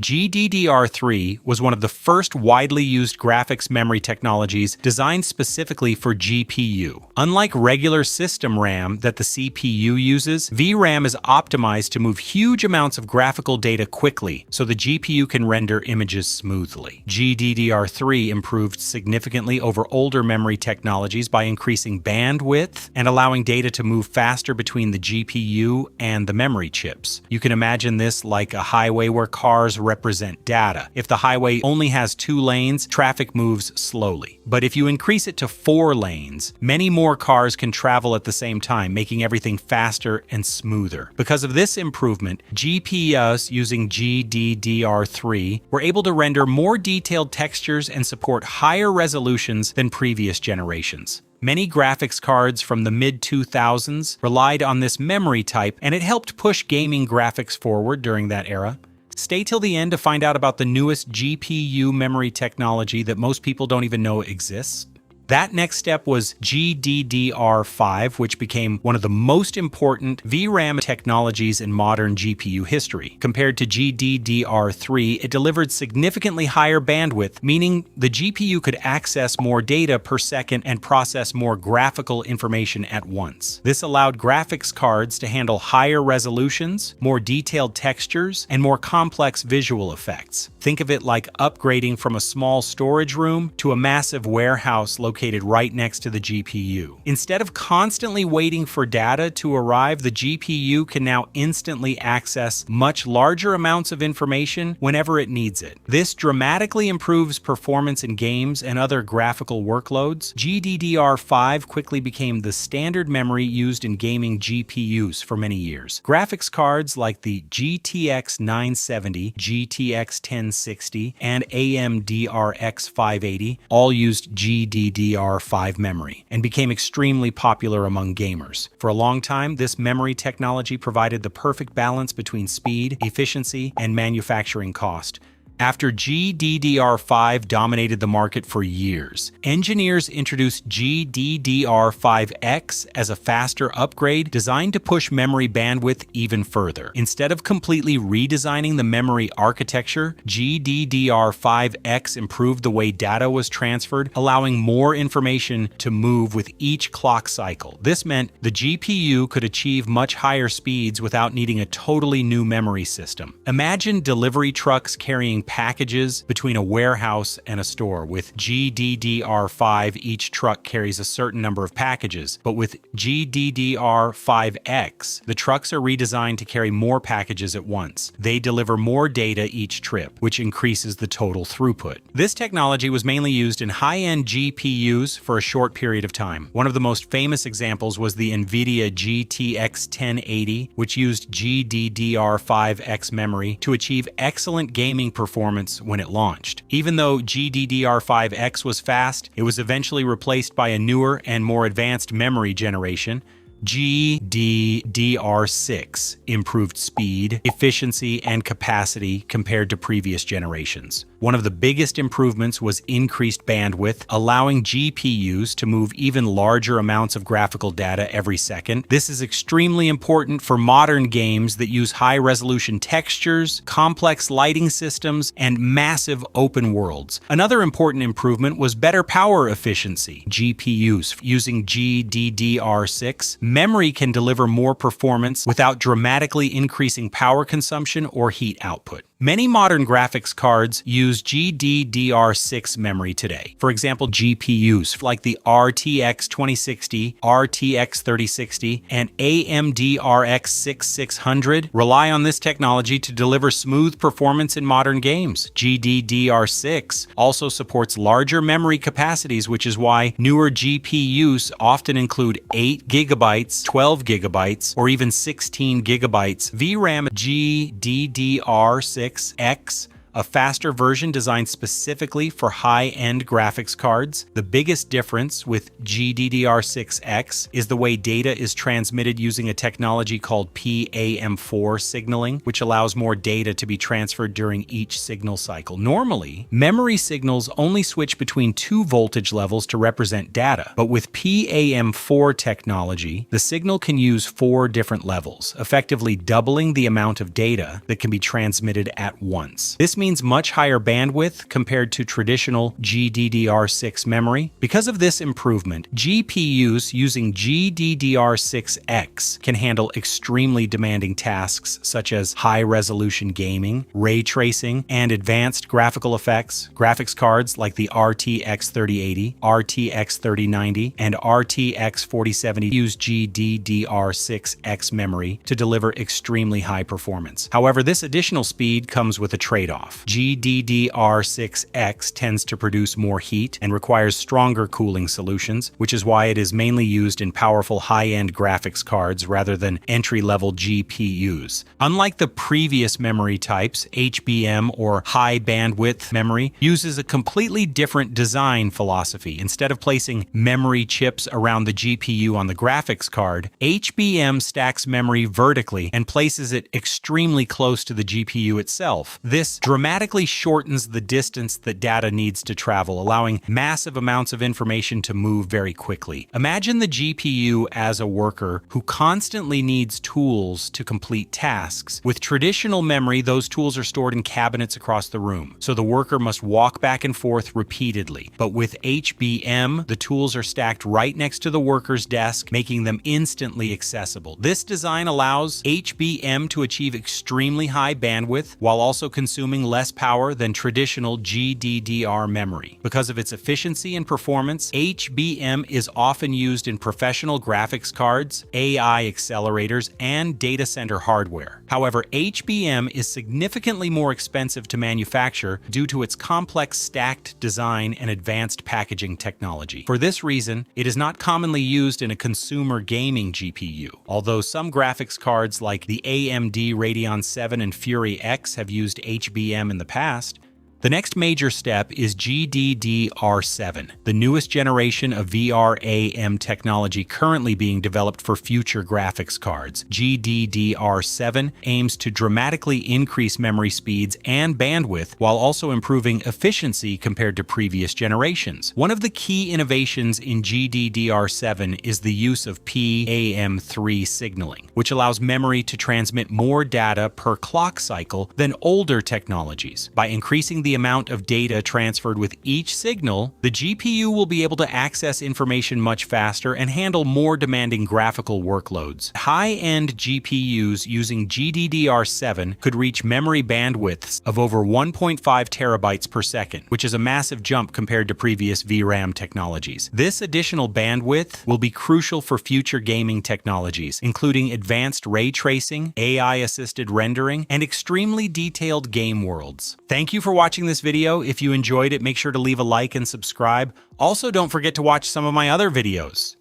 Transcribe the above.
GDDR3 was one of the first widely used graphics memory technologies designed specifically for GPU. Unlike regular system RAM that the CPU uses, VRAM is optimized to move huge amounts of graphical data quickly so the GPU can render images smoothly. GDDR3 improved significantly over older memory technologies by increasing bandwidth and allowing data to move faster between the GPU and the memory chips. You can imagine this like a highway where cars represent data. If the highway only has 2 lanes, traffic moves slowly. But if you increase it to 4 lanes, many more cars can travel at the same time, making everything faster and smoother. Because of this improvement, GPUs using GDDR3 were able to render more detailed textures and support higher resolutions than previous generations. Many graphics cards from the mid-2000s relied on this memory type, and it helped push gaming graphics forward during that era. Stay till the end to find out about the newest GPU memory technology that most people don't even know exists. That next step was GDDR5, which became one of the most important VRAM technologies in modern GPU history. Compared to GDDR3, it delivered significantly higher bandwidth, meaning the GPU could access more data per second and process more graphical information at once. This allowed graphics cards to handle higher resolutions, more detailed textures, and more complex visual effects. Think of it like upgrading from a small storage room to a massive warehouse located right next to the GPU. Instead of constantly waiting for data to arrive, the GPU can now instantly access much larger amounts of information whenever it needs it. This dramatically improves performance in games and other graphical workloads. GDDR5 quickly became the standard memory used in gaming GPUs for many years. Graphics cards like the GTX 970, GTX 1060, and AMD RX 580 all used GDDR5 memory and became extremely popular among gamers. For a long time, this memory technology provided the perfect balance between speed, efficiency, and manufacturing cost. After GDDR5 dominated the market for years, engineers introduced GDDR5X as a faster upgrade designed to push memory bandwidth even further. Instead of completely redesigning the memory architecture, GDDR5X improved the way data was transferred, allowing more information to move with each clock cycle. This meant the GPU could achieve much higher speeds without needing a totally new memory system. Imagine delivery trucks carrying packages between a warehouse and a store. With GDDR5, each truck carries a certain number of packages, but with GDDR5X, the trucks are redesigned to carry more packages at once. They deliver more data each trip, which increases the total throughput. This technology was mainly used in high-end GPUs for a short period of time. One of the most famous examples was the NVIDIA GTX 1080, which used GDDR5X memory to achieve excellent gaming performance when it launched. Even though GDDR5X was fast, it was eventually replaced by a newer and more advanced memory generation. GDDR6 improved speed, efficiency, and capacity compared to previous generations. One of the biggest improvements was increased bandwidth, allowing GPUs to move even larger amounts of graphical data every second. This is extremely important for modern games that use high-resolution textures, complex lighting systems, and massive open worlds. Another important improvement was better power efficiency. GPUs using GDDR6, memory can deliver more performance without dramatically increasing power consumption or heat output. Many modern graphics cards use GDDR6 memory today. For example, GPUs like the RTX 2060, RTX 3060, and AMD RX 6600 rely on this technology to deliver smooth performance in modern games. GDDR6 also supports larger memory capacities, which is why newer GPUs often include 8 GB, 12 GB, or even 16 GB VRAM. GDDR6X a faster version designed specifically for high-end graphics cards. The biggest difference with GDDR6X is the way data is transmitted using a technology called PAM4 signaling, which allows more data to be transferred during each signal cycle. Normally, memory signals only switch between two voltage levels to represent data, but with PAM4 technology, the signal can use 4 different levels, effectively doubling the amount of data that can be transmitted at once. This means much higher bandwidth compared to traditional GDDR6 memory. Because of this improvement, GPUs using GDDR6X can handle extremely demanding tasks such as high-resolution gaming, ray tracing, and advanced graphical effects. Graphics cards like the RTX 3080, RTX 3090, and RTX 4070 use GDDR6X memory to deliver extremely high performance. However, this additional speed comes with a trade-off. GDDR6X tends to produce more heat and requires stronger cooling solutions, which is why it is mainly used in powerful high-end graphics cards rather than entry-level GPUs. Unlike the previous memory types, HBM or high bandwidth memory uses a completely different design philosophy. Instead of placing memory chips around the GPU on the graphics card, HBM stacks memory vertically and places it extremely close to the GPU itself. This dramatically shortens the distance that data needs to travel, allowing massive amounts of information to move very quickly. Imagine the GPU as a worker who constantly needs tools to complete tasks. With traditional memory, those tools are stored in cabinets across the room, so the worker must walk back and forth repeatedly. But with HBM, the tools are stacked right next to the worker's desk, making them instantly accessible. This design allows HBM to achieve extremely high bandwidth while also consuming less power than traditional GDDR memory. Because of its efficiency and performance, HBM is often used in professional graphics cards, AI accelerators, and data center hardware. However, HBM is significantly more expensive to manufacture due to its complex stacked design and advanced packaging technology. For this reason, it is not commonly used in a consumer gaming GPU. Although some graphics cards like the AMD Radeon 7 and Fury X have used HBM in the past, the next major step is GDDR7, the newest generation of VRAM technology currently being developed for future graphics cards. GDDR7 aims to dramatically increase memory speeds and bandwidth while also improving efficiency compared to previous generations. One of the key innovations in GDDR7 is the use of PAM3 signaling, which allows memory to transmit more data per clock cycle than older technologies. By increasing the amount of data transferred with each signal, the GPU will be able to access information much faster and handle more demanding graphical workloads. High-end GPUs using GDDR7 could reach memory bandwidths of over 1.5 terabytes per second, which is a massive jump compared to previous VRAM technologies. This additional bandwidth will be crucial for future gaming technologies, including advanced ray tracing, AI-assisted rendering, and extremely detailed game worlds. Thank you for watching this video. If you enjoyed it, make sure to leave a like and subscribe. Also, don't forget to watch some of my other videos.